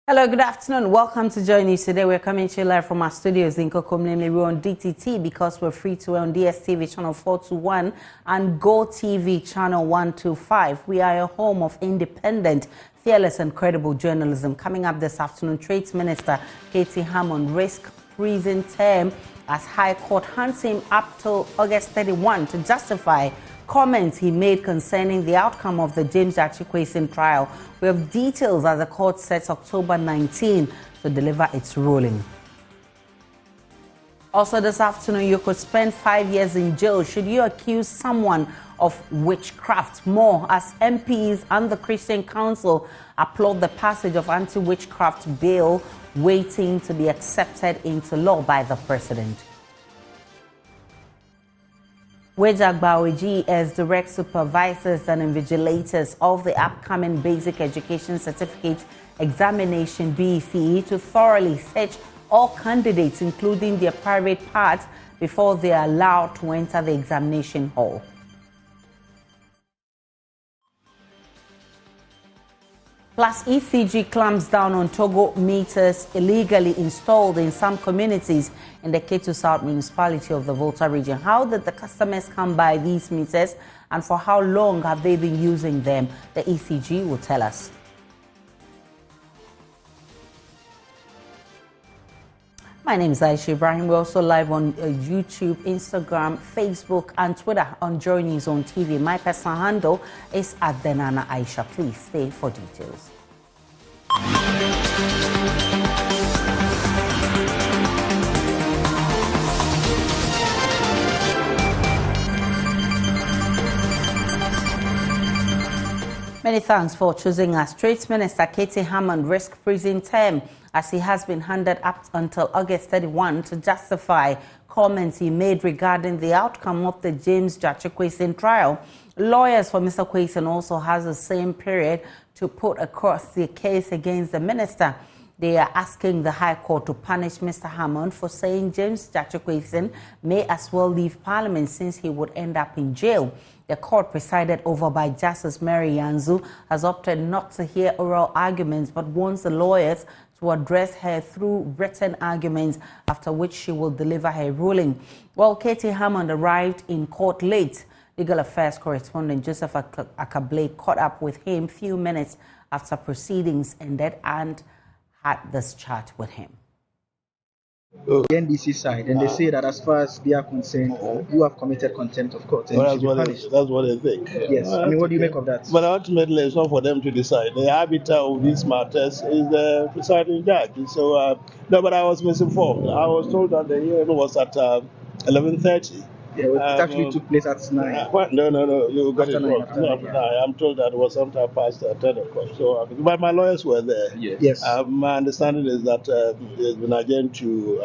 Hello, good afternoon. Welcome to Joy News. Today we're coming to you live from our studios in Kokom. Namely, we're on DTT because we're free to air on DSTV channel 421 and Go TV channel 125. We are a home of independent, fearless and credible journalism. Coming up this afternoon, Trade Minister Gyakye Hammond risks prison term as High Court hands him up till August 31 to justify comments he made concerning the outcome of the Gyakye Quayson trial. We have details as the court sets October 19 to deliver its ruling. Also this afternoon, you could spend 5 years in jail should you accuse someone of witchcraft. More as MPs and the Christian Council applaud the passage of Anti-Witchcraft Bill waiting to be accepted into law by the President. Gyakye as direct supervisors and invigilators of the upcoming Basic Education Certificate Examination BECE to thoroughly search all candidates, including their private parts, before they are allowed to enter the examination hall. Plus, ECG clamps down on Togo meters illegally installed in some communities in the Ketu South municipality of the Volta region. How did the customers come by these meters and for how long have they been using them? The ECG will tell us. My name is Aisha Ibrahim. We're also live on YouTube, Instagram, Facebook, and Twitter on Joy News on TV. My personal handle is @Denana Aisha. Please stay for details. Many thanks for choosing us. Trade Minister Gyakye Hammond risks prison term as he has been handed up until August 31 to justify comments he made regarding the outcome of the Gyakye Quayson trial. Lawyers for Mr. Quayson also has the same period to put across the case against the minister. They are asking the High Court to punish Mr. Hammond for saying Gyakye Quayson may as well leave Parliament since he would end up in jail. The court, presided over by Justice Mary Yanzu, has opted not to hear oral arguments but wants the lawyers to address her through written arguments, after which she will deliver her ruling. Well, Gyakye Hammond arrived in court late. Legal Affairs correspondent Joseph Akablay caught up with him few minutes after proceedings ended and had this chat with him. The NDC side, and they say that as far as they are concerned, you have committed contempt of court. And that's what they think. Yes. I mean, what do you make of that? But ultimately, it's not for them to decide. The arbiter of these matters is the presiding judge. So, no, but I was misinformed. I was told that the hearing was at 11:30. Yeah, it actually took place at 9. No, you got it wrong. Yeah. I'm told that it was sometime past 10 o'clock. So, but my lawyers were there. Yes. My understanding is that it's been adjourned to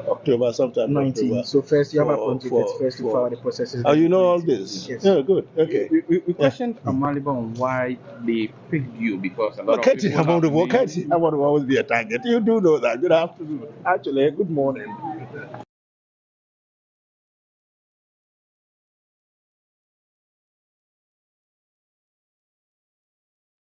October, sometime 19. October. So first, you have appointed first to follow the processes. Oh, you know all this? Yes. Yeah, good. Okay. We questioned Amaliba on why they picked you, because a lot of Gyakye people I want to always be a target. You do know that. Good afternoon. Actually, good morning.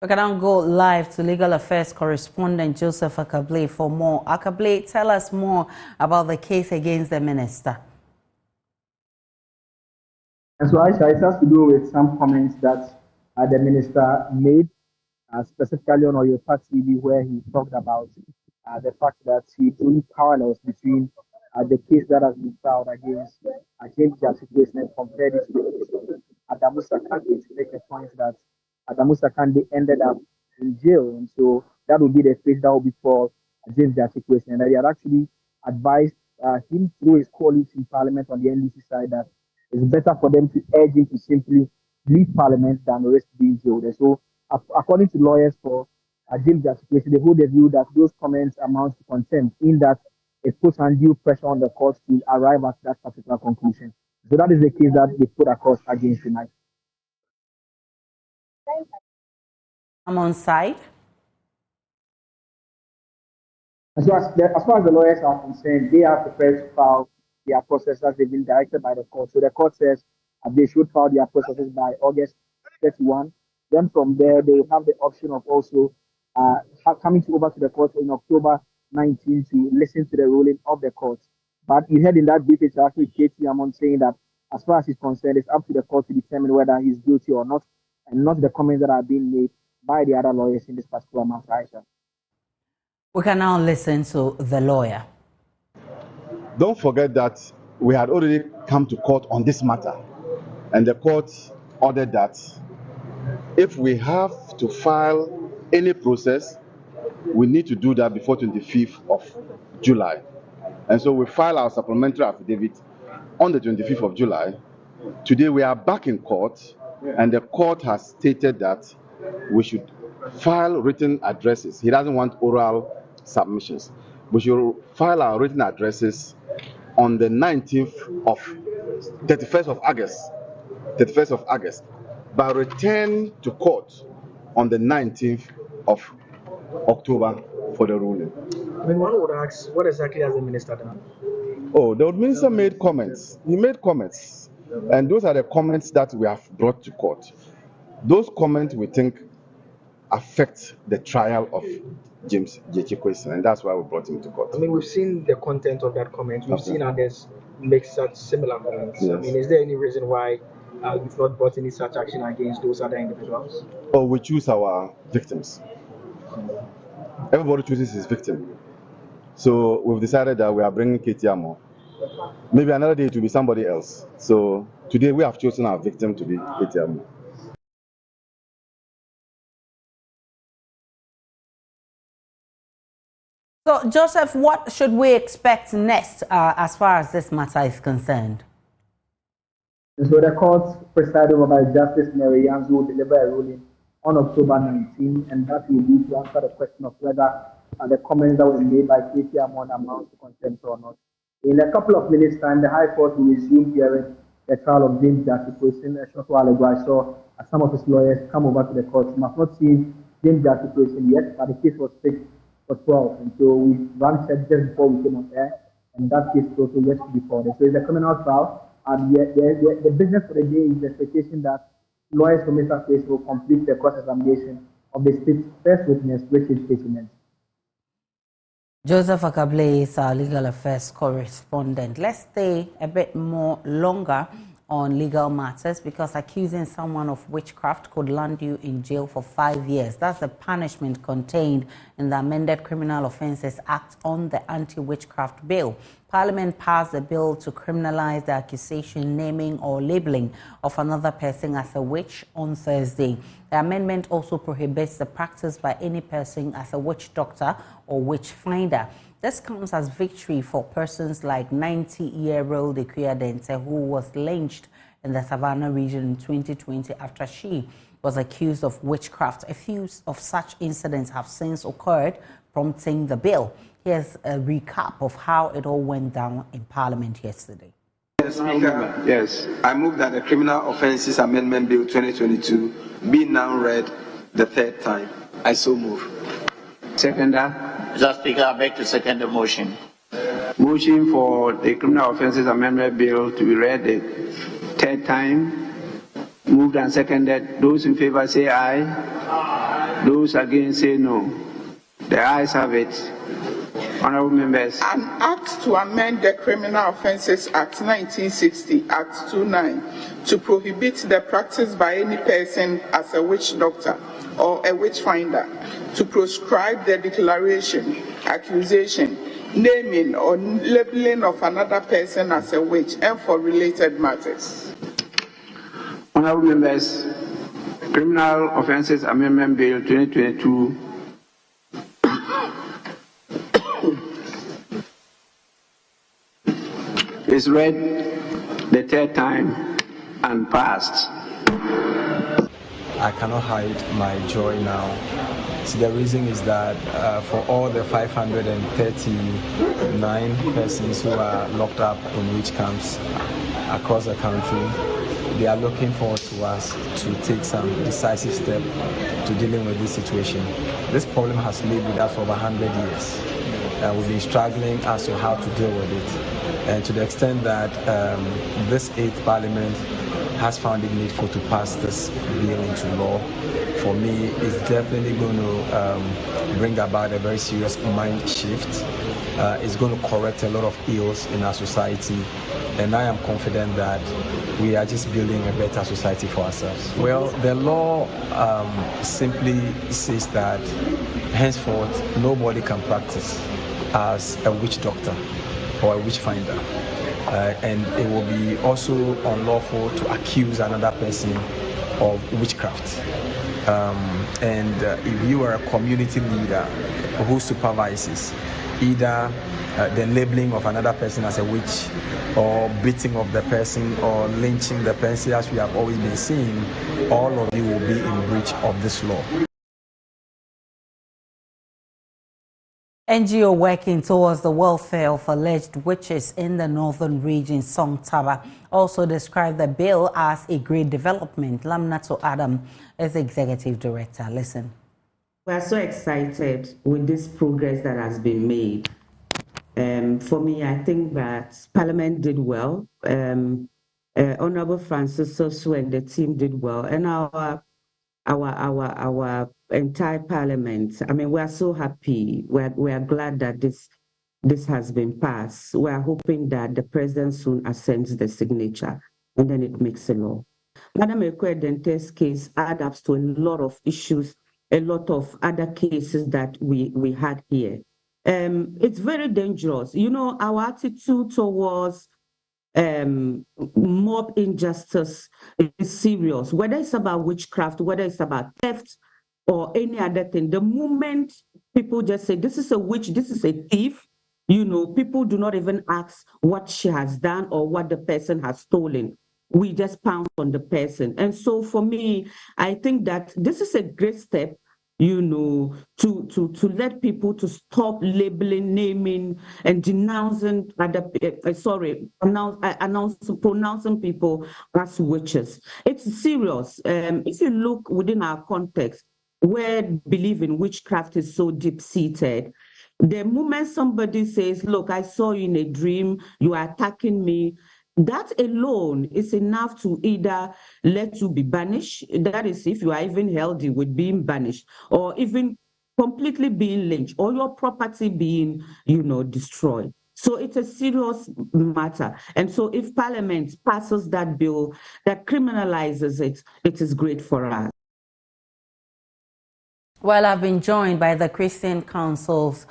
We can now go live to Legal Affairs correspondent Joseph Akablay for more. Akablay, tell us more about the case against the minister. And so, Aisha, it has to do with some comments that the minister made, specifically on Oyota TV, where he talked about the fact that he drew parallels between the case that has been filed against Gyakye Quayson and compared it to the case of Adamu Sakande, to make a point that Adamu Sakande ended up in jail, and so that would be the fate that will befall Gyakye Quayson. And he had actually advised him through his colleagues in Parliament on the NDC side that it's better for them to urge him to simply leave Parliament than risk being jailed. And so, according to lawyers for Gyakye Quayson, they hold the view that those comments amount to contempt, in that it puts undue pressure on the court to arrive at that particular conclusion. So that is the case that they put across against tonight. I'm on site. As far as the lawyers are concerned, they are prepared to file their process as they've been directed by the court. So the court says they should file their processes by August 31. Then from there, they will have the option of also coming over to the court in October 19 to listen to the ruling of the court. But you heard in that brief interaction with Katie Amon saying that as far as he's concerned, it's up to the court to determine whether he's guilty or not, and not the comments that are being made by the other lawyers in this particular matter, Aisha. We can now listen to the lawyer. Don't forget that we had already come to court on this matter, and the court ordered that if we have to file any process, we need to do that before 25th of July. And so we file our supplementary affidavit on the 25th of July. Today we are back in court, and the court has stated that we should file written addresses. He doesn't want oral submissions. We should file our written addresses on the 31st of August, but return to court on the 19th of October for the ruling. I mean, one would ask, what exactly has the minister done? Oh, the minister made comments. He made comments, and those are the comments that we have brought to court. Those comments we think affect the trial of James Gyakye Quayson, and that's why we brought him to court. I mean, we've seen the content of that comment. We've seen others make such similar comments. Yes. I mean, is there any reason why you've not brought any such action against those other individuals? Oh, we choose our victims. Everybody chooses his victim. So we've decided that we are bringing Katie Amo. Maybe another day it will be somebody else. So today we have chosen our victim to be Katie Amo. So, Joseph, what should we expect next as far as this matter is concerned? So the court presided over by Justice Mary Yanzu will deliver a ruling on October 19, and that will be to answer the question of whether the comments that were made by Katie Amon amount to contempt or not. In a couple of minutes' time, the High Court will resume hearing the trial of James Gyakye Quayson. A short while ago, I saw some of his lawyers come over to the court. We have not seen James Gyakye Quayson yet, but the case was fixed for 12, and so we ran check just before we came on air, and that case is also yet to be called. So it's a criminal trial, and the business for the day is the expectation that lawyers for Mr. Quayson will complete the cross-examination of the state's first witness, Richard Statement. Joseph Akable is our legal affairs correspondent. Let's stay a bit more longer on legal matters, because accusing someone of witchcraft could land you in jail for 5 years. That's the punishment contained in the amended Criminal Offences Act on the Anti-Witchcraft Bill. Parliament passed a bill to criminalize the accusation, naming or labeling of another person as a witch on Thursday. The amendment also prohibits the practice by any person as a witch doctor or witch finder. This comes as victory for persons like 90-year-old Gyakye Quayson, who was lynched in the Savannah region in 2020 after she was accused of witchcraft. A few of such incidents have since occurred, prompting the bill. Here's a recap of how it all went down in Parliament yesterday. Speaker, yes, I move that the Criminal Offences Amendment Bill 2022 be now read the third time. I so move. Seconder. Mr. Speaker, I beg to second the motion. Motion for the Criminal Offences Amendment Bill to be read the third time. Moved and seconded. Those in favor say aye. Aye. Those against say no. The ayes have it. Honourable members. An act to amend the Criminal Offences Act 1960, Act 29, to prohibit the practice by any person as a witch doctor or a witch finder, to proscribe the declaration, accusation, naming or labeling of another person as a witch, and for related matters. Honourable members, Criminal Offences Amendment Bill 2022 is read the third time and passed. I cannot hide my joy now. So the reason is that for all the 539 persons who are locked up in witch camps across the country, they are looking forward to us to take some decisive step to dealing with this situation. This problem has lived with us for over 100 years. We've been struggling as to how to deal with it. And to the extent that this 8th Parliament has found it needful to pass this bill into law for for me, is definitely going to bring about a very serious mind shift. It's going to correct a lot of ills in our society, and I am confident that we are just building a better society for ourselves. Well, the law simply says that henceforth nobody can practice as a witch doctor or a witch finder. And it will be also unlawful to accuse another person of witchcraft. If you are a community leader who supervises either the labeling of another person as a witch, or beating of the person, or lynching the person, as we have always been seeing, all of you will be in breach of this law. NGO working towards the welfare of alleged witches in the northern region, Song Taba, also described the bill as a great development. Lamnato Adam is the executive director. Listen. We are so excited with this progress that has been made. For me, I think that Parliament did well. Honorable Francis Sosu and the team did well, and our entire Parliament. I mean, we are so happy. We are glad that this has been passed. We are hoping that the President soon assents the signature, and then it makes a law. Madam Ekwe-Dente's case adds up to a lot of issues, a lot of other cases that we had here. It's very dangerous. You know, our attitude towards mob injustice is serious. Whether it's about witchcraft, whether it's about theft or any other thing, the moment people just say, this is a witch, this is a thief, you know, people do not even ask what she has done or what the person has stolen. We just pounce on the person. And so for me, I think that this is a great step, you know, to let people to stop labeling, naming, and denouncing pronouncing people as witches. It's serious. If you look within our context, where belief in witchcraft is so deep-seated, the moment somebody says, look, I saw you in a dream, you are attacking me, that alone is enough to either let you be banished, that is if you are even healthy with being banished, or even completely being lynched, or your property being, you know, destroyed. So it's a serious matter. And so if Parliament passes that bill that criminalizes it, it is great for us. Well, I've been joined by the Christian Council's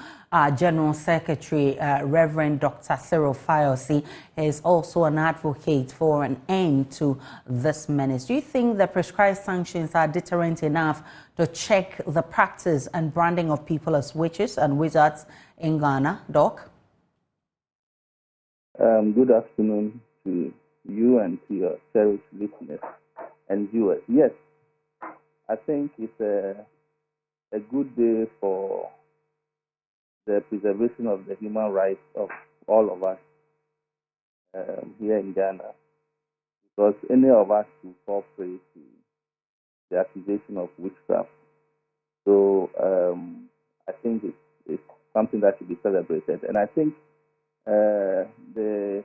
General Secretary, Reverend Dr. Sarah Fiosu. He is also an advocate for an end to this menace. Do you think the prescribed sanctions are deterrent enough to check the practice and branding of people as witches and wizards in Ghana, Doc? Good afternoon to you and to your cherished listeners and viewers. Yes, I think it's a good day for the preservation of the human rights of all of us here in Ghana, because any of us will fall prey to the accusation of witchcraft. So I think it's something that should be celebrated, and I think the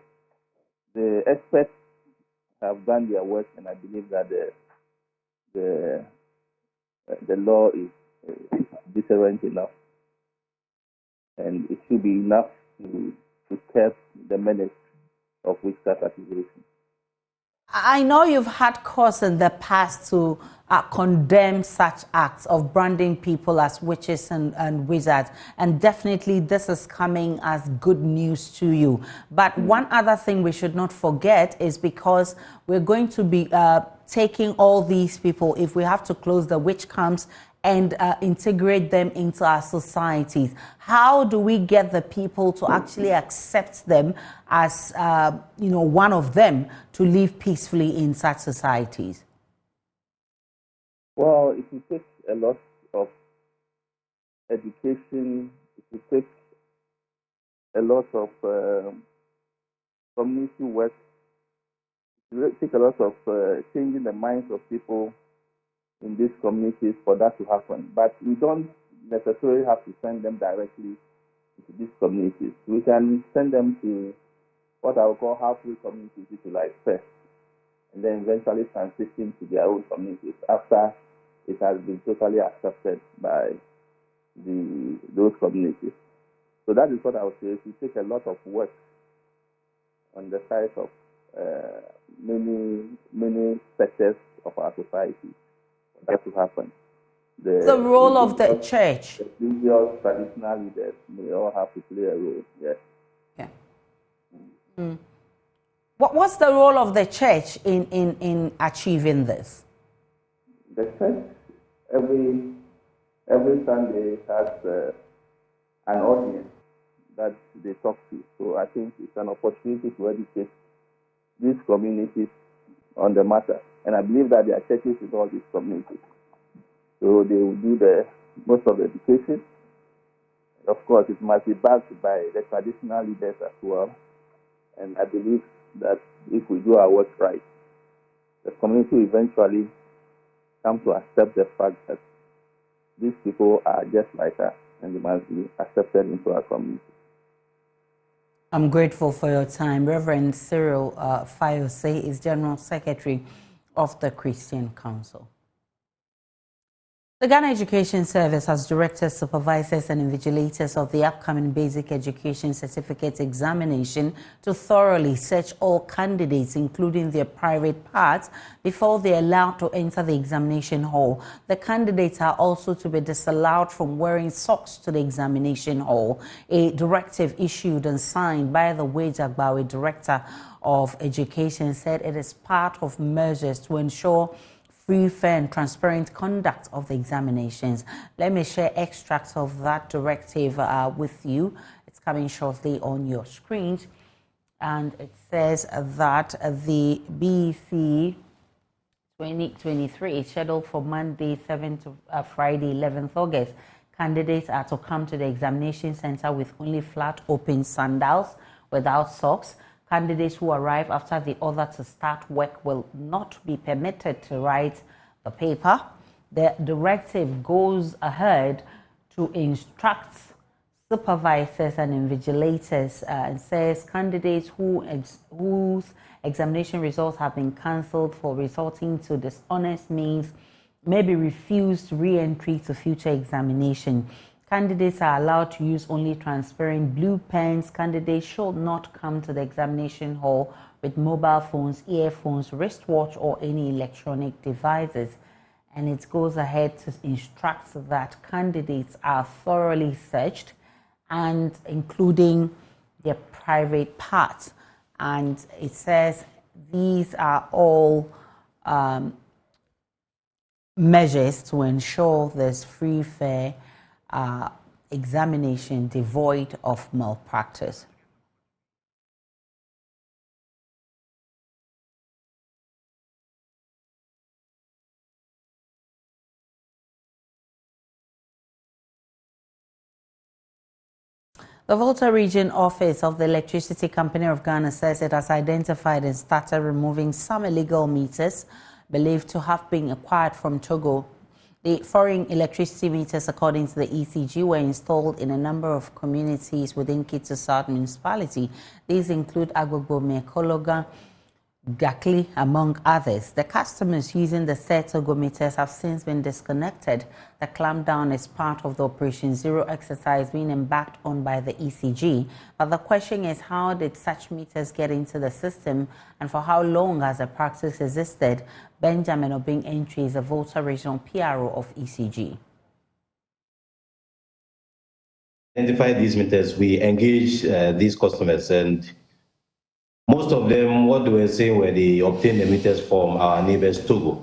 experts have done their work, and I believe that the law is deterrent enough, and it should be enough to curb the menace of witchcraft accusations. I know you've had cause in the past to condemn such acts of branding people as witches and wizards, and definitely this is coming as good news to you. But one other thing we should not forget is, because we're going to be taking all these people, if we have to close the witch camps and integrate them into our societies, how do we get the people to actually accept them as, you know, one of them to live peacefully in such societies? Well, it will take a lot of education. It will take a lot of community work. It will take a lot of changing the minds of people in these communities for that to happen. But we don't necessarily have to send them directly into these communities. We can send them to what I would call halfway communities, if you like, first, and then eventually transition to their own communities after it has been totally accepted by those communities. So that is what I would say. It will take a lot of work on the side of many sectors of our society for that to happen. The role of the church. The religious traditional leaders may all have to play a role. Yes. Yeah. What's the role of the church in achieving this? The church every Sunday has an audience that they talk to. So I think it's an opportunity to educate these communities on the matter. And I believe that there are churches in all these communities. So they will do most of the education. Of course, it must be backed by the traditional leaders as well. And I believe that if we do our work right, the community will eventually come to accept the fact that these people are just like us and they must be accepted into our community. I'm grateful for your time. Reverend Sarah Fiosu is General Secretary of the Christian Council. The Ghana Education Service has directed supervisors and invigilators of the upcoming Basic Education Certificate examination to thoroughly search all candidates, including their private parts, before they are allowed to enter the examination hall. The candidates are also to be disallowed from wearing socks to the examination hall, a directive issued and signed by the Wage Agbawe Director of Education said it is part of measures to ensure free, fair and transparent conduct of the examinations. Let me share extracts of that directive with you. It's coming shortly on your screens. And it says that the BEC 2023 is scheduled for Monday 7th to Friday 11th August. Candidates are to come to the examination center with only flat open sandals without socks. Candidates who arrive after the order to start work will not be permitted to write the paper. The directive goes ahead to instruct supervisors and invigilators and says candidates whose examination results have been cancelled for resorting to dishonest means may be refused re-entry to future examination. Candidates are allowed to use only transparent blue pens. Candidates should not come to the examination hall with mobile phones, earphones, wristwatch, or any electronic devices. And it goes ahead to instruct that candidates are thoroughly searched, and including their private parts. And it says these are all measures to ensure there's free, fair examination devoid of malpractice. The Volta Region Office of the Electricity Company of Ghana says it has identified and started removing some illegal meters believed to have been acquired from Togo. The foreign electricity meters, according to the ECG, were installed in a number of communities within Kittu South Municipality. These include Agbogbo, Mekologa, Gyakye, among others. The customers using the said Togo meters have since been disconnected. The clampdown is part of the Operation Zero exercise being embarked on by the ECG. But the question is, how did such meters get into the system, and for how long has the practice existed? Benjamin Obing Entry is a Volta Regional PRO of ECG. Identify these meters, we engage these customers, and most of them, what they were saying were they obtained the meters from our neighbors Togo.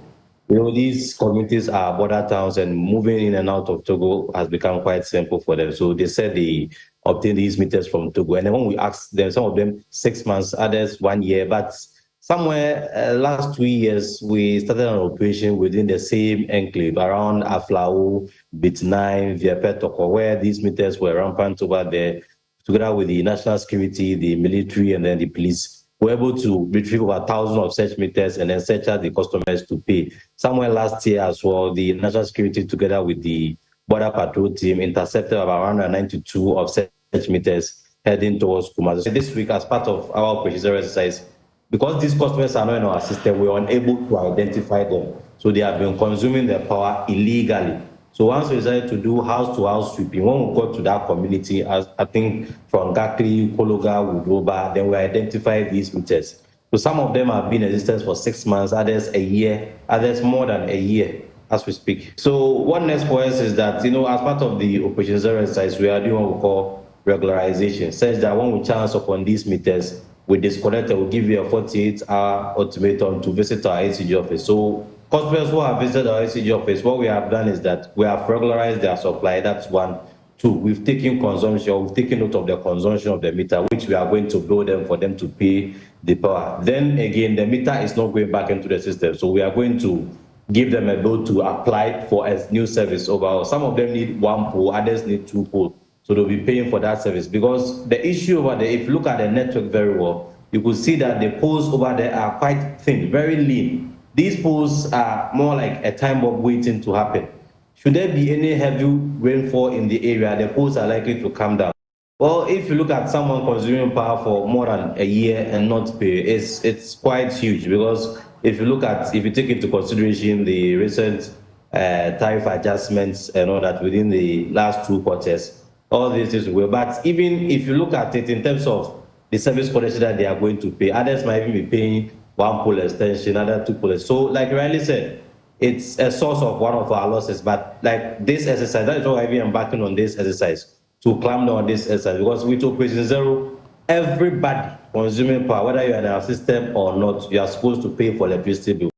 You know, these communities are border towns, and moving in and out of Togo has become quite simple for them. So they said they obtained these meters from Togo. And then when we asked them, some of them 6 months, others 1 year. But somewhere last 2 years, we started an operation within the same enclave around Aflao, Bit9, Viapetoko, where these meters were rampant over there. Together with the national security, the military, and then the police, were able to retrieve over 1,000 of such meters and then search out the customers to pay. Somewhere last year as well, the national security, together with the border patrol team, intercepted about 192 of such meters heading towards Kumasi. So this week, as part of our Operation Zero exercise, because these customers are not in our system, we are unable to identify them. So they have been consuming their power illegally. So once we decided to do house-to-house sweeping, when we got to that community, as I think from Gyakye, Kologa, Wudoba, then we identified these meters. So some of them have been in existence for 6 months, others a year, others more than a year as we speak. So what next for us is that, as part of the Operation Zero exercise, we are doing what we call regularization, such that when we chance upon these meters, we disconnect and we'll give you a 48-hour ultimatum to visit our ACG office. So customers who have visited our ACG office, what we have done is that we have regularized their supply. That's one. Two, we've taken consumption, we've taken note of the consumption of the meter, which we are going to bill them for them to pay the power. Then again, the meter is not going back into the system. So we are going to give them a bill to apply for a new service overall. Some of them need 1 pole, others need 2 poles. So they'll be paying for that service, because the issue over there, if you look at the network very well, you could see that the poles over there are quite thin, very lean. These poles are more like a time bomb waiting to happen. Should there be any heavy rainfall in the area, the poles are likely to come down. Well, if you look at someone consuming power for more than a year and not pay, it's quite huge, because if you take into consideration the recent tariff adjustments and all that within the last 2 quarters, all these things will. But even if you look at it in terms of the service connection that they are going to pay, others might even be paying 1 pole extension, other 2 poles. So, like Riley said, it's a source of one of our losses. But like this exercise, that is why we're embarking on this exercise, to clamp down on this exercise. Because with Operation Zero, everybody consuming power, whether you're in our system or not, you are supposed to pay for electricity bill.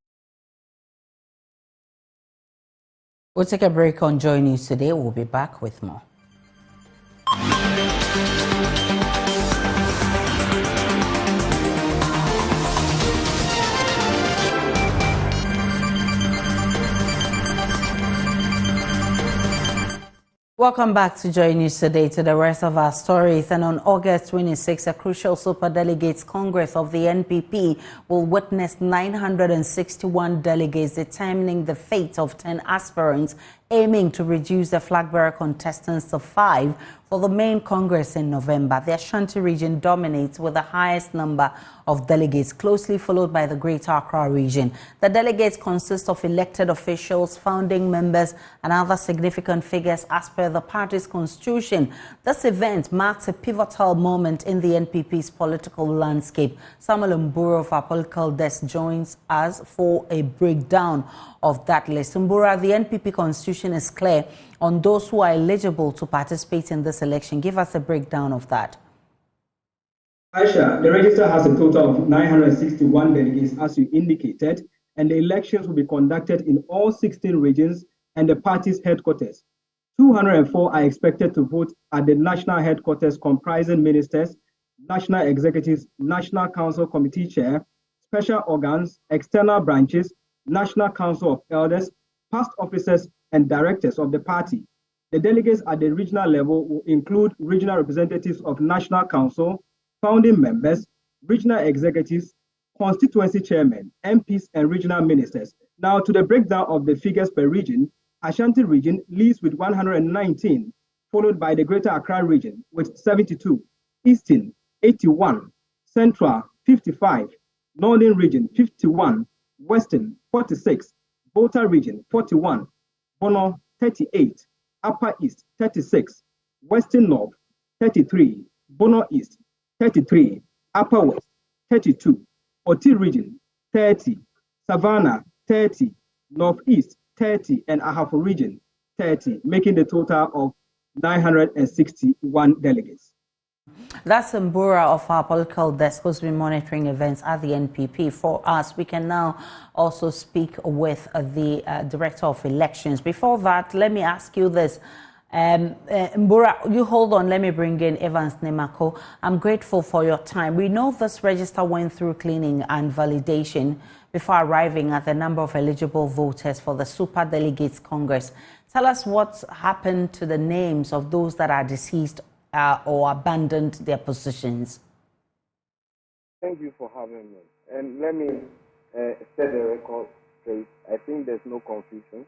We'll take a break on Joy News today. We'll be back with more. Welcome back to Joy News today. To the rest of our stories. And on August 26, a crucial Super Delegates Congress of the NPP will witness 961 delegates determining the fate of 10 aspirants, aiming to reduce the flag bearer contestants to 5 for the main Congress in November. The Ashanti region dominates with the highest number of delegates, closely followed by the Greater Accra region. The delegates consist of elected officials, founding members, and other significant figures as per the party's constitution. This event marks a pivotal moment in the NPP's political landscape. Samuel Mburu of our political desk joins us for a breakdown of that list. Mburu, the NPP constitution is clear on those who are eligible to participate in this election. Give us a breakdown of that. Aisha, the register has a total of 961 delegates, as you indicated, and the elections will be conducted in all 16 regions and the party's headquarters. 204 are expected to vote at the national headquarters, comprising ministers, national executives, national council committee chair, special organs, external branches, National Council of Elders, past officers, and directors of the party. The delegates at the regional level will include regional representatives of National Council, founding members, regional executives, constituency chairmen, MPs, and regional ministers. Now, to the breakdown of the figures per region, Ashanti region leads with 119, followed by the Greater Accra region with 72, Eastern 81, Central 55, Northern region 51, Western 46, Volta region 41, Bono 38, Upper East 36, Western North 33, Bono East 33, Upper West 32, Oti region 30, Savannah 30, Northeast 30, and Ahafo region 30, making the total of 961 delegates. That's Mbura of our political desk, who's been monitoring events at the NPP for us. We can now also speak with the Director of Elections. Before that, let me ask you this. Mbura, you hold on. Let me bring in Evans Nemako. I'm grateful for your time. We know this register went through cleaning and validation before arriving at the number of eligible voters for the Super Delegates Congress. Tell us what's happened to the names of those that are deceased or abandoned their positions. Thank you for having me. And let me set the record straight. I think there's no confusion.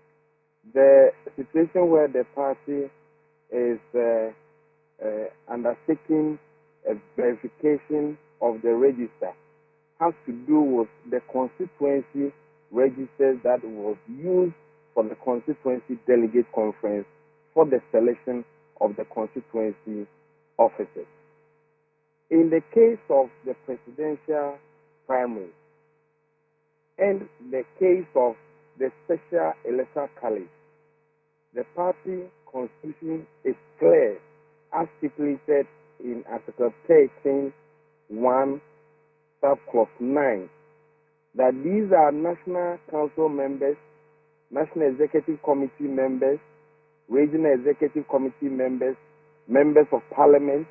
The situation where the party is undertaking a verification of the register has to do with the constituency registers that was used for the constituency delegate conference for the selection of the constituency officers. In the case of the presidential primary and the case of the special electoral college, the party constitution is clear, as stipulated in Article 13(1), subclause 9, that these are National Council members, National Executive Committee members, Regional Executive Committee members, members of Parliament,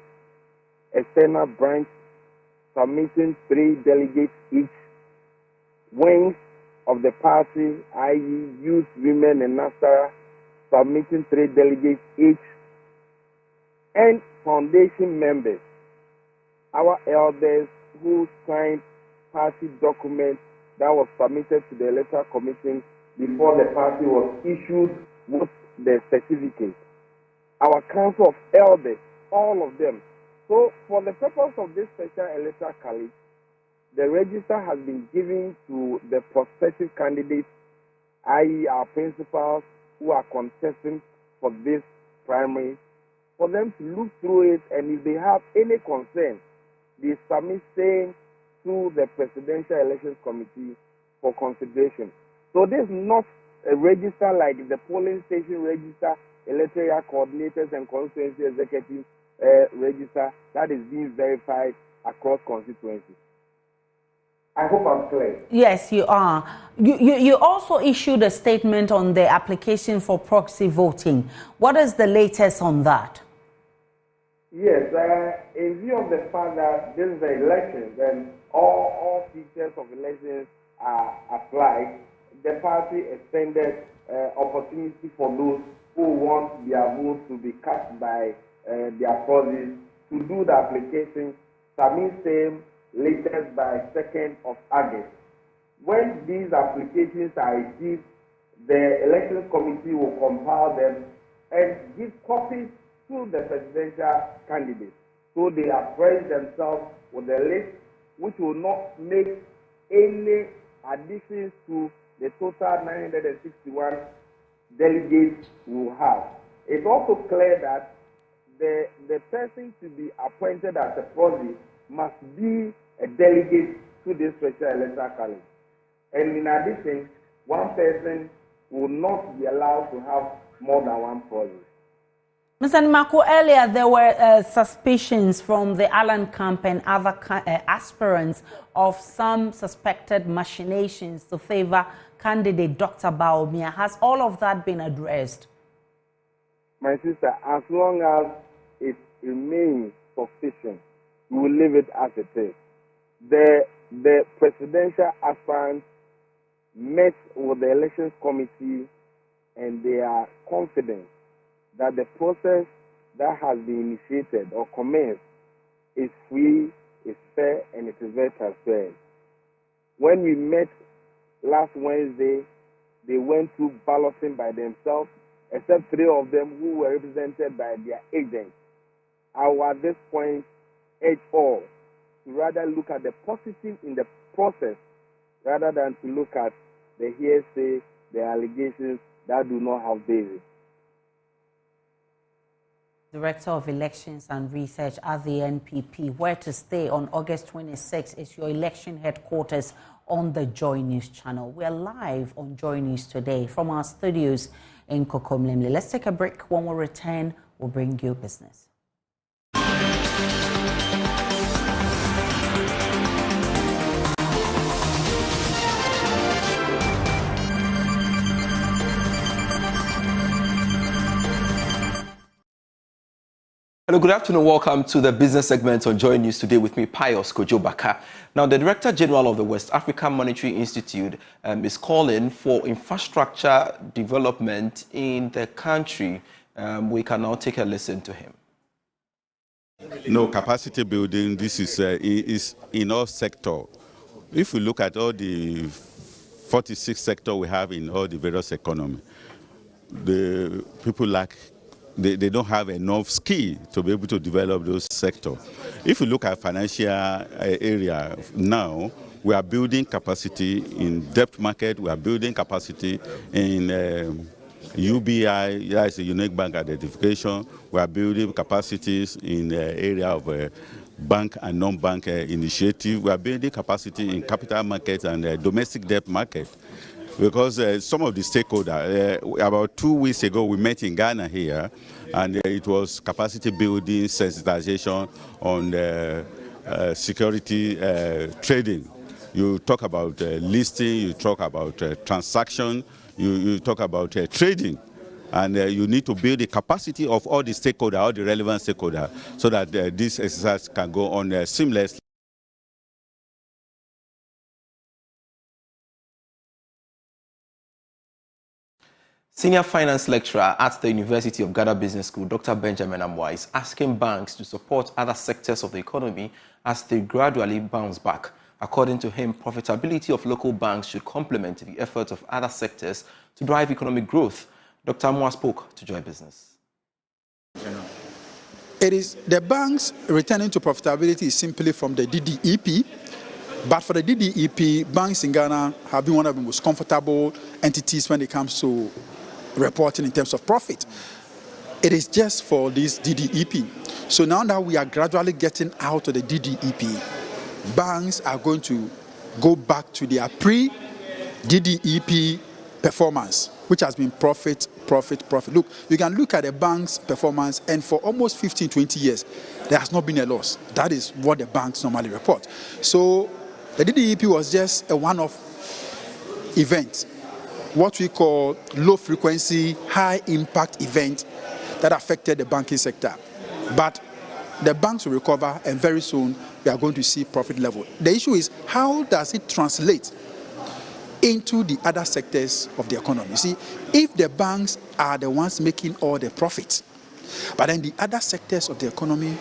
external branch submitting 3 delegates each, wings of the party, i.e. youth, women, and NASARA, submitting 3 delegates each, and foundation members, our elders who signed party documents that was submitted to the Electoral Commission before the party was issued with the certificate. Our Council of Elders, all of them. So for the purpose of this special electoral college, the register has been given to the prospective candidates, i.e. our principals who are contesting for this primary, for them to look through it, and if they have any concern, they submit same to the Presidential Elections Committee for consideration. So this is not a register like the polling station register, electoral coordinators and constituency executive register that is being verified across constituencies. I hope I'm clear. Yes, you are. You also issued a statement on the application for proxy voting. What is the latest on that? Yes, in view of the fact that this is the elections and all features of elections are applied, the party extended opportunity for those who want their votes to be cast by their proxies to do the application, submit same latest by 2nd of August. When these applications are received, the Elections Committee will compile them and give copies to the presidential candidates. So they appraise themselves with a list which will not make any additions to the total 961 delegates we will have. It's also clear that the person to be appointed as a proxy must be a delegate to this special electoral college. And in addition, one person will not be allowed to have more than one proxy. Mr. Nimako, earlier there were suspicions from the Allen camp and other aspirants of some suspected machinations to favor candidate Dr. Bawumia. Has all of that been addressed? My sister, as long as it remains suspicion, we will leave it as it is. The presidential aspirants met with the elections committee and they are confident that the process that has been initiated or commenced is free, is fair, and it is very transparent. When we met last Wednesday, they went through balloting by themselves, except 3 of them who were represented by their agents. I will at this point urge all to rather look at the positive in the process rather than to look at the hearsay, the allegations that do not have basis. Director of Elections and Research at the NPP. Where to stay on August 26 is your election headquarters on the Joy News channel. We're live on Joy News today from our studios in Kokomlemle. Let's take a break. When we return, we'll bring you business. Hello, good afternoon. Welcome to the business segment on Joy News today with me, Pius Kojo-Baka. Now, the Director General of the West African Monetary Institute is calling for infrastructure development in the country. We can now take a listen to him. No, capacity building, this is in all sectors. If we look at all the 46 sectors we have in all the various economies, the people lack. They don't have enough skill to be able to develop those sectors. If you look at financial area now, We are building capacity in debt market. We are building capacity in UBI, that is a unique bank identification. We are building capacities in the area of bank and non-bank initiative. We are building capacity in capital markets and domestic debt market. Because some of the stakeholders, about 2 weeks ago, we met in Ghana here, and it was capacity building, sensitization on security trading. You talk about listing, you talk about transaction, you talk about trading. And you need to build the capacity of all the stakeholders, all the relevant stakeholders, so that this exercise can go on seamlessly. Senior finance lecturer at the University of Ghana Business School, Dr. Benjamin Amwa, is asking banks to support other sectors of the economy as they gradually bounce back. According to him, profitability of local banks should complement the efforts of other sectors to drive economic growth. Dr. Amwa spoke to Joy Business. It is the banks returning to profitability is simply from the DDEP. But for the DDEP, banks in Ghana have been one of the most comfortable entities when it comes to reporting in terms of profit. It is just for this DDEP. So now that we are gradually getting out of the DDEP, banks are going to go back to their pre-DDEP performance, which has been profit. Look, you can look at the bank's performance, and for almost 15, 20 years, there has not been a loss. That is what the banks normally report. So the DDEP was just a one-off event, what we call low-frequency, high-impact event that affected the banking sector. But the banks will recover, and very soon we are going to see profit level. The issue is, how does it translate into the other sectors of the economy? You see, if the banks are the ones making all the profits, but then the other sectors of the economy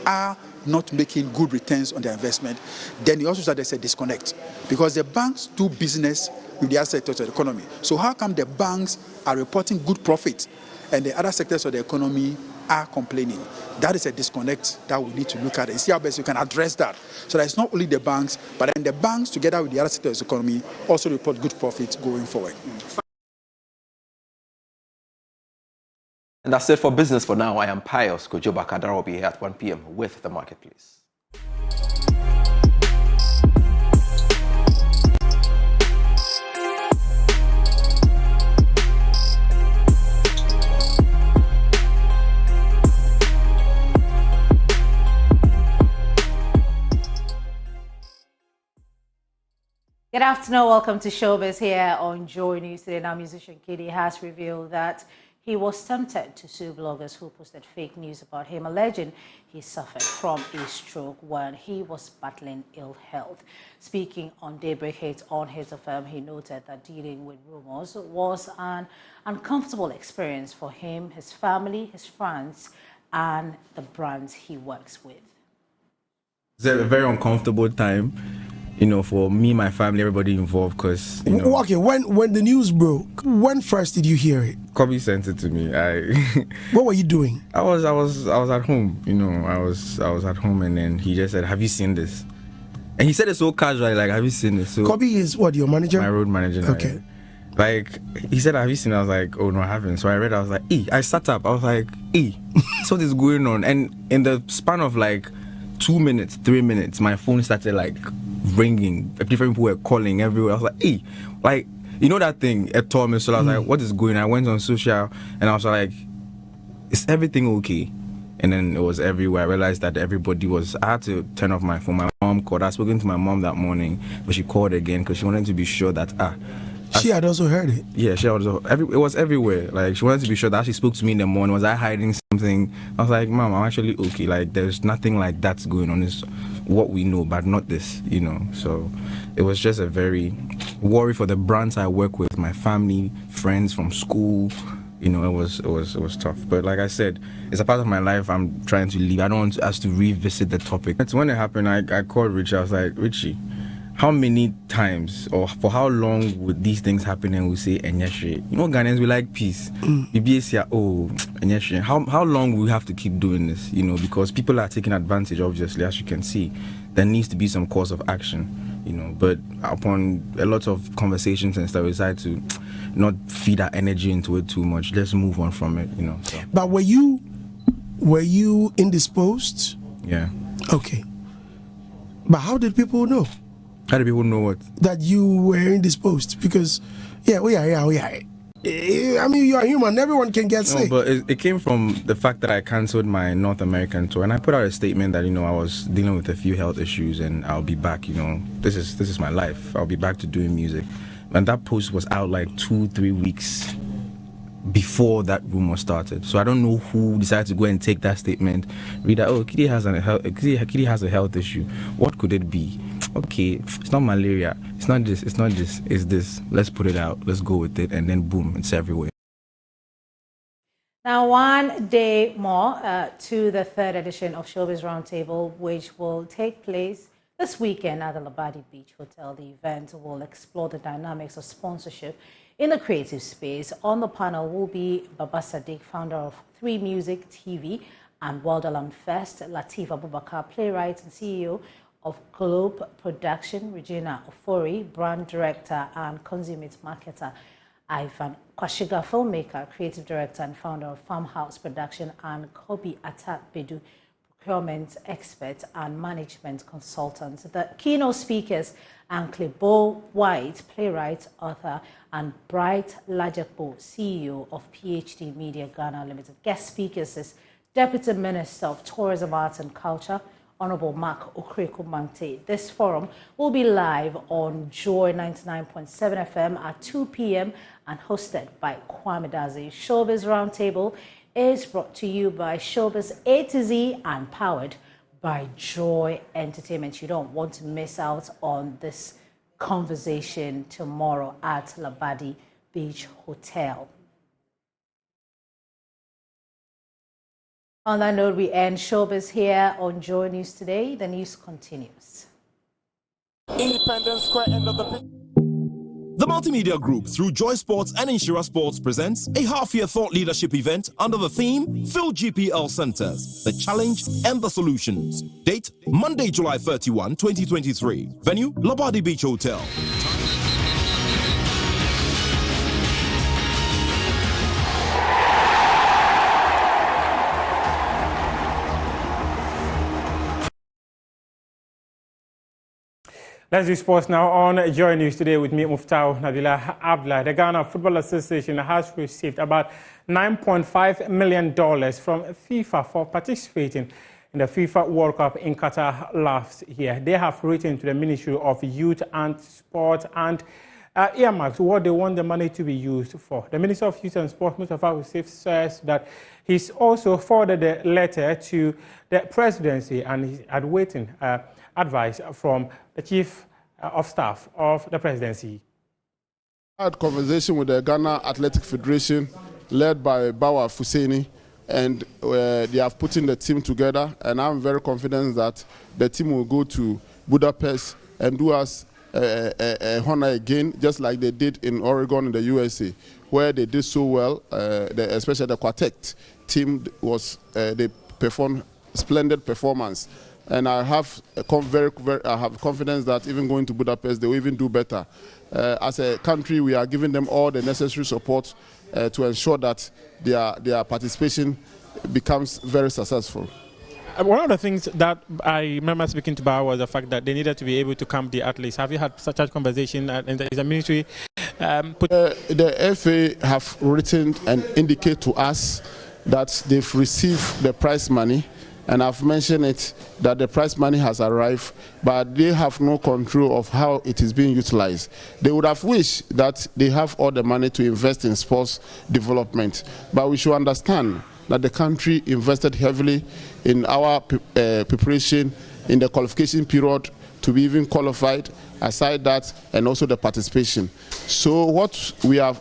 are not making good returns on their investment, then you also say there's a disconnect, because the banks do business with the other sectors of the economy. So how come the banks are reporting good profit and the other sectors of the economy are complaining? That is a disconnect that we need to look at and see how best we can address that. So that it's not only the banks, but then the banks together with the other sectors of the economy also report good profits going forward. And that's it for business for now. I am Pius Kojo-Bakada. I'll be here at 1 p.m. with the marketplace. Good afternoon, welcome to Showbiz here on Joy News. Today, now musician Kiddy has revealed that he was tempted to sue bloggers who posted fake news about him, alleging he suffered from a stroke when he was battling ill health. Speaking on Daybreak Hits on his FM, he noted that dealing with rumors was an uncomfortable experience for him, his family, his friends, and the brands he works with. It's a very uncomfortable time, you know, for me, my family, everybody involved, because, you know. Okay, when the news broke, when first did you hear it? Kobe sent it to me. What were you doing? I was at home, you know. I was at home, and then he just said, "Have you seen this?" And he said it so casually, like, "Have you seen this?" So Kobe is what, your manager? My road manager. Okay. Like, he said, "Have you seen it?" I was like, "Oh no, I haven't." So I read. I was like, I sat up. I was like, so what is going on? And in the span of like 2 minutes, 3 minutes, my phone started like ringing. Different people were calling everywhere. I was like, like, you know that thing at Thomas. So I was like, what is going on? I went on social and I was like, is everything okay? And then it was everywhere. I realized that everybody was. I had to turn off my phone. My mom called. I was speaking to my mom that morning, but she called again because she wanted to be sure that she had also heard it. Yeah, she also. It was everywhere. Like, she wanted to be sure that she spoke to me in the morning. Was I hiding something? I was like, Mom, I'm actually okay. Like, there's nothing like that's going on. It's what we know, but not this, you know. So it was just a very worry for the brands I work with, my family, friends from school. You know, it was tough. But like I said, it's a part of my life I'm trying to leave. I don't want us to revisit the topic. That's when it happened. I called Richie. I was like, Richie, how many times or for how long would these things happen and we say Enyeshe? You know, Ghanaians, we like peace. Enyeshe. How long will we have to keep doing this? You know, because people are taking advantage, obviously, as you can see. There needs to be some course of action. you know. But upon a lot of conversations and stuff, we decided to not feed our energy into it too much. Just move on from it, you know. So. But were you indisposed? Yeah. Okay. But how did people know? How do people know what? That you were indisposed? Because, we are. I mean, you are human. Everyone can get sick. No, but it came from the fact that I cancelled my North American tour, and I put out a statement that, you know, I was dealing with a few health issues, and I'll be back. You know, this is my life. I'll be back to doing music. And that post was out like 2-3 weeks before that rumor started. So I don't know who decided to go and take that statement, read that, oh, Kitty has a health issue. What could it be? Okay, it's not malaria, it's not this, it's this. Let's put it out, let's go with it, and then boom, it's everywhere. Now, one day more to the third edition of Showbiz Roundtable, which will take place this weekend at the Labadi Beach Hotel. The event will explore the dynamics of sponsorship in the creative space. On the panel will be Baba Sadiq, founder of 3 Music TV and Wonderland Fest, Lateef Abubakar, playwright and CEO of Globe Production, Regina Ofori, brand director and consummate marketer, Ivan Kwashiga, filmmaker, creative director and founder of Farmhouse Production, and Kobi Atat Bedu, procurement expert and management consultant. The keynote speakers are Klebo White, playwright, author, and Bright Lajakbo, CEO of PhD Media Ghana Limited. Guest speakers is Deputy Minister of Tourism, Arts and Culture, Honorable Mark Okreko Mante. This forum will be live on Joy 99.7 FM at 2 p.m. and hosted by Kwame Dazi. Showbiz Roundtable is brought to you by Showbiz A to Z and powered by Joy Entertainment. You don't want to miss out on this conversation tomorrow at Labadi Beach Hotel. On that note, we end Showbiz here on Joy News Today. The news continues. Independence Square end of the The Multimedia Group, through Joy Sports and Insura Sports, presents a half-year thought leadership event under the theme Fill GPL Centers, the Challenge and the Solutions. Date, Monday, July 31, 2023. Venue, Labadi Beach Hotel. Let's do sports now on Joy News Today with me, Muftau Nabila Abdullah. The Ghana Football Association has received about $9.5 million from FIFA for participating in the FIFA World Cup in Qatar last year. They have written to the Ministry of Youth and Sport and earmarked what they want the money to be used for. The Minister of Youth and Sport, Mustafa Hussein, says that he's also forwarded a letter to the presidency and he's awaiting advice from the Chief of Staff of the presidency. I had a conversation with the Ghana Athletic Federation led by Bawa Fuseni, and they have put in the team together, and I'm very confident that the team will go to Budapest and do us a honor again, just like they did in Oregon in the USA, where they did so well, especially the quartet team they performed splendid performance. And I have confidence that even going to Budapest, they will even do better. As a country, we are giving them all the necessary support to ensure that their participation becomes very successful. One of the things that I remember speaking to Bar was the fact that they needed to be able to camp the athletes. Have you had such a conversation? And is the ministry the FA have written and indicate to us that they've received the prize money. And I've mentioned it, that the prize money has arrived, but they have no control of how it is being utilized. They would have wished that they have all the money to invest in sports development. But we should understand that the country invested heavily in our preparation in the qualification period to be even qualified, aside that, and also the participation. So what we have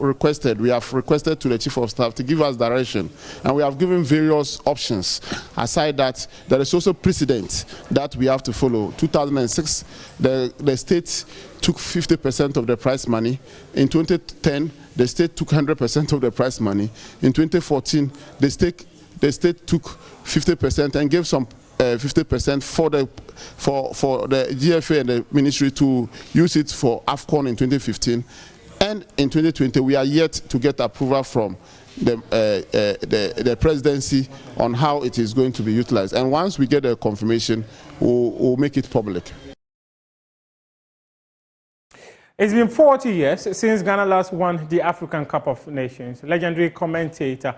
requested to the Chief of Staff to give us direction, and we have given various options. Aside that, there is also precedent that we have to follow. 2006, the state took 50% of the prize money. In 2010, the state took 100% of the prize money. In 2014, the state took 50% and gave some 50% for the GFA and the ministry to use it for AFCON in 2015, and in 2020 we are yet to get approval from the presidency on how it is going to be utilized. And once we get a confirmation, we'll make it public. It's been 40 years since Ghana last won the African Cup of Nations. Legendary commentator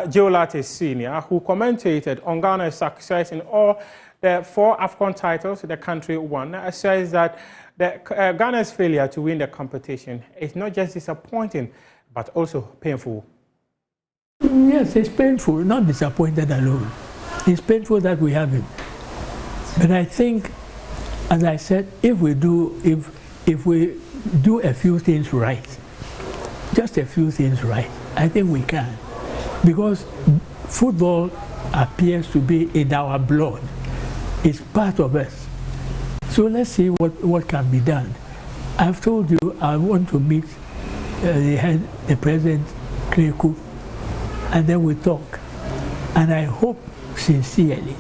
Joe Latte Sr., who commentated on Ghana's success in all the 4 AFCON titles the country won, says that Ghana's failure to win the competition is not just disappointing, but also painful. Yes, it's painful, not disappointed alone. It's painful that we haven't. But I think, as I said, if we do a few things right, just a few things right, I think we can. Because football appears to be in our blood. It's part of us. So let's see what can be done. I've told you I want to meet the President Kweku, and then we talk. And I hope sincerely,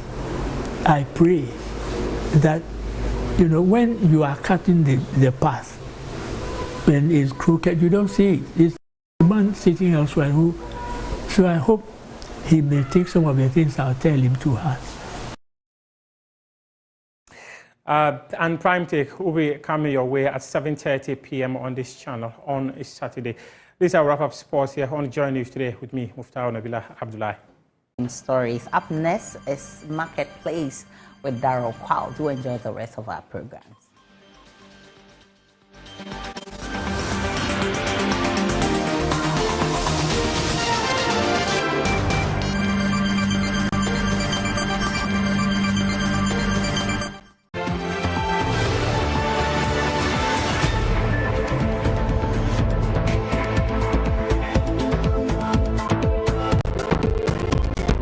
I pray that, you know, when you are cutting the path, when it's crooked, you don't see it. It's the man sitting elsewhere who, so I hope he may take some of the things I'll tell him to heart. And Prime Take will be coming your way at 7:30 p.m. on this channel on Saturday. These are wrap-up sports here on Joy News today with me, Muftau Nabila Abdullah. Stories. Up next is Marketplace with Daryl Kwao. Do enjoy the rest of our programs.